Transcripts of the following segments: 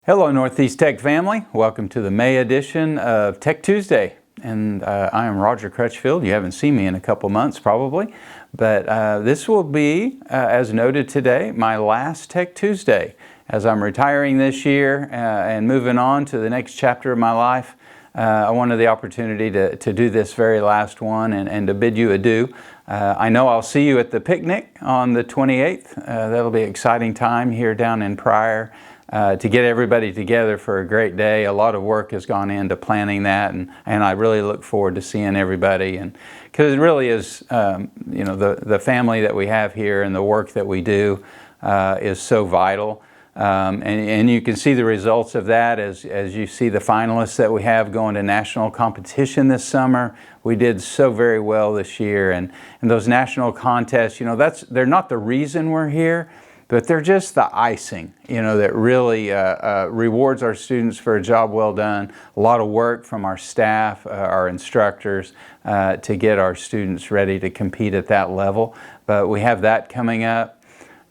Hello Northeast Tech family, welcome to the May edition of Tech Tuesday, and I am Roger Crutchfield. You haven't seen me in a couple months probably, but this will be, as noted today, my last Tech Tuesday. As I'm retiring this year and moving on to the next chapter of my life, I wanted the opportunity to do this very last one and to bid you adieu. I know I'll see you at the picnic on the 28th. That'll be an exciting time here down in Pryor. To get everybody together for a great day. A lot of work has gone into planning that, and I really look forward to seeing everybody, and because it really is, the family that we have here and the work that we do is so vital, and you can see the results of that as you see the finalists that we have going to national competition this summer. We did so very well this year, and those national contests, they're not the reason we're here, but they're just the icing, that really rewards our students for a job well done. A lot of work from our staff, our instructors, to get our students ready to compete at that level. But we have that coming up.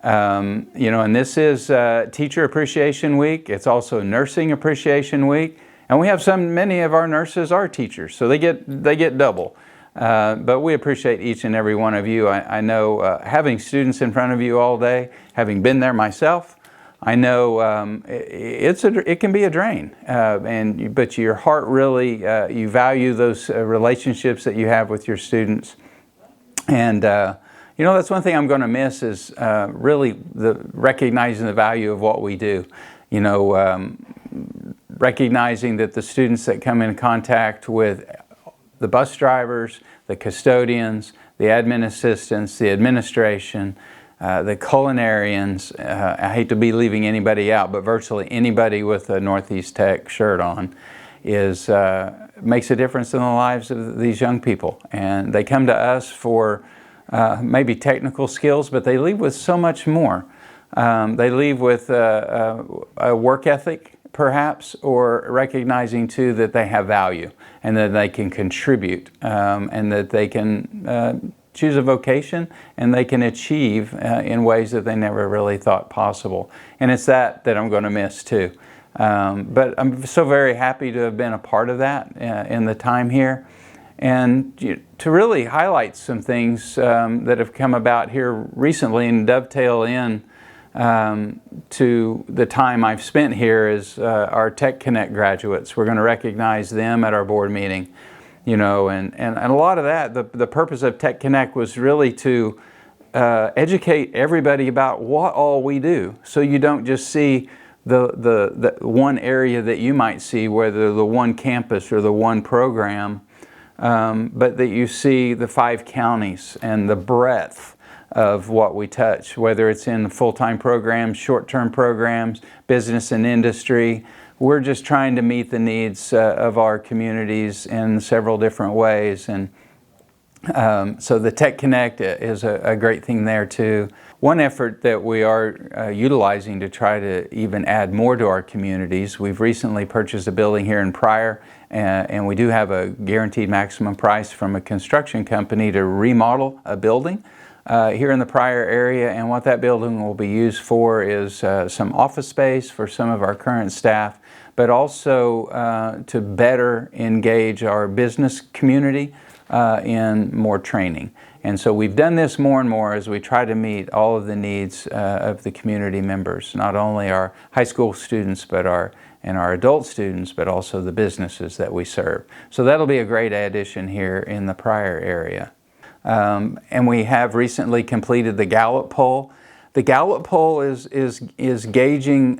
And this is Teacher Appreciation Week. It's also Nursing Appreciation Week. And we have many of our nurses are teachers, so they get double. But we appreciate each and every one of you. I know having students in front of you all day, having been there myself, I know it can be a drain. But your heart really, you value those relationships that you have with your students. And that's one thing I'm going to miss is really recognizing the value of what we do. Recognizing that the students that come in contact with the bus drivers, the custodians, the admin assistants, the administration, the culinarians, I hate to be leaving anybody out, but virtually anybody with a Northeast Tech shirt on makes a difference in the lives of these young people. And they come to us for maybe technical skills, but they leave with so much more. They leave with a work ethic, perhaps, or recognizing too that they have value and that they can contribute and that they can choose a vocation and they can achieve in ways that they never really thought possible. And it's that I'm going to miss too. But I'm so very happy to have been a part of that in the time here, and to really highlight some things that have come about here recently and dovetail in to the time I've spent here as our Tech Connect graduates. We're going to recognize them at our board meeting, and a lot of that, the purpose of Tech Connect was really to educate everybody about what all we do, so you don't just see the one area that you might see, whether the one campus or the one program, but that you see the 5 counties and the breadth of what we touch, whether it's in full-time programs, short-term programs, business and industry. We're just trying to meet the needs of our communities in several different ways. And so the Tech Connect is a great thing there too. One effort that we are utilizing to try to even add more to our communities, we've recently purchased a building here in Pryor, and we do have a guaranteed maximum price from a construction company to remodel a building here in the Pryor area, and what that building will be used for is some office space for some of our current staff, but also to better engage our business community in more training. And so we've done this more and more as we try to meet all of the needs of the community members, not only our high school students, but our adult students, but also the businesses that we serve. So that'll be a great addition here in the Pryor area. And we have recently completed the Gallup poll. The Gallup poll is gauging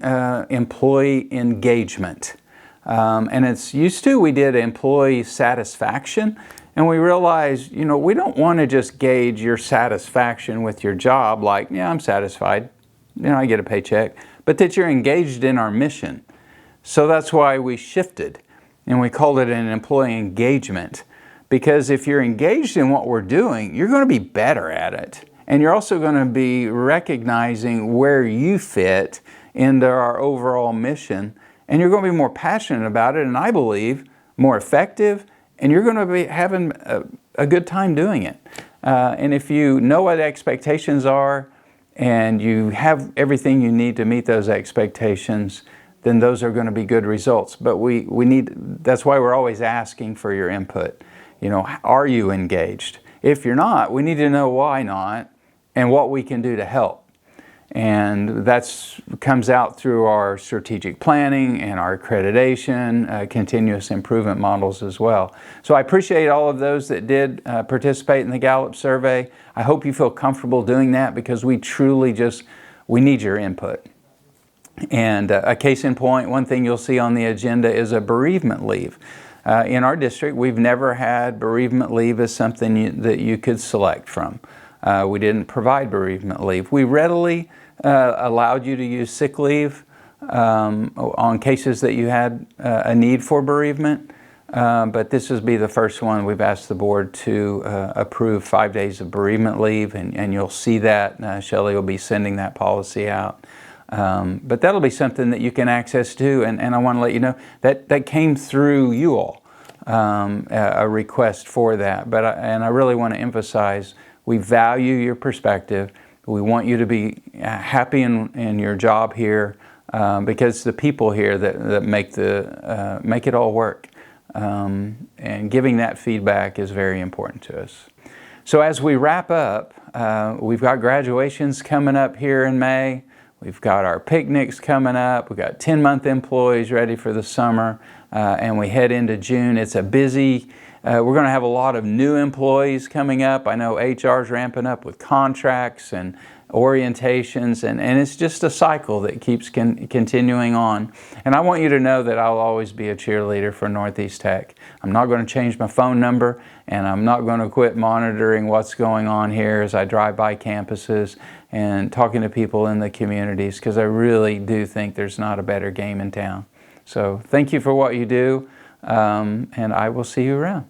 employee engagement. And it's used to, we did employee satisfaction, and we realized, we don't want to just gauge your satisfaction with your job like, yeah, I'm satisfied, I get a paycheck, but that you're engaged in our mission. So that's why we shifted, and we called it an employee engagement. Because if you're engaged in what we're doing, you're going to be better at it. And you're also going to be recognizing where you fit into our overall mission. And you're going to be more passionate about it, and I believe more effective, and you're going to be having a good time doing it. And if you know what expectations are and you have everything you need to meet those expectations, then those are going to be good results. But that's why we're always asking for your input. You know, are you engaged? If you're not, we need to know why not and what we can do to help. And that comes out through our strategic planning and our accreditation, continuous improvement models as well. So I appreciate all of those that did participate in the Gallup survey. I hope you feel comfortable doing that, because we truly we need your input. And a case in point, one thing you'll see on the agenda is a bereavement leave. In our district, we've never had bereavement leave as something that you could select from. We didn't provide bereavement leave. We readily allowed you to use sick leave on cases that you had a need for bereavement, but this will be the first one we've asked the board to approve 5 days of bereavement leave, and you'll see that. Shelley will be sending that policy out. But that'll be something that you can access to, and I want to let you know that came through you all, a request for that. And I really want to emphasize, we value your perspective. We want you to be happy in your job here, because the people here that make it all work. And giving that feedback is very important to us. So as we wrap up, we've got graduations coming up here in May. We've got our picnics coming up. We've got 10-month employees ready for the summer, and we head into June. It's a busy. We're going to have a lot of new employees coming up. I know HR's ramping up with contracts and orientations, and it's just a cycle that keeps continuing on. And I want you to know that I'll always be a cheerleader for Northeast Tech. I'm not going to change my phone number, and I'm not going to quit monitoring what's going on here as I drive by campuses and talking to people in the communities, because I really do think there's not a better game in town. So thank you for what you do, and I will see you around.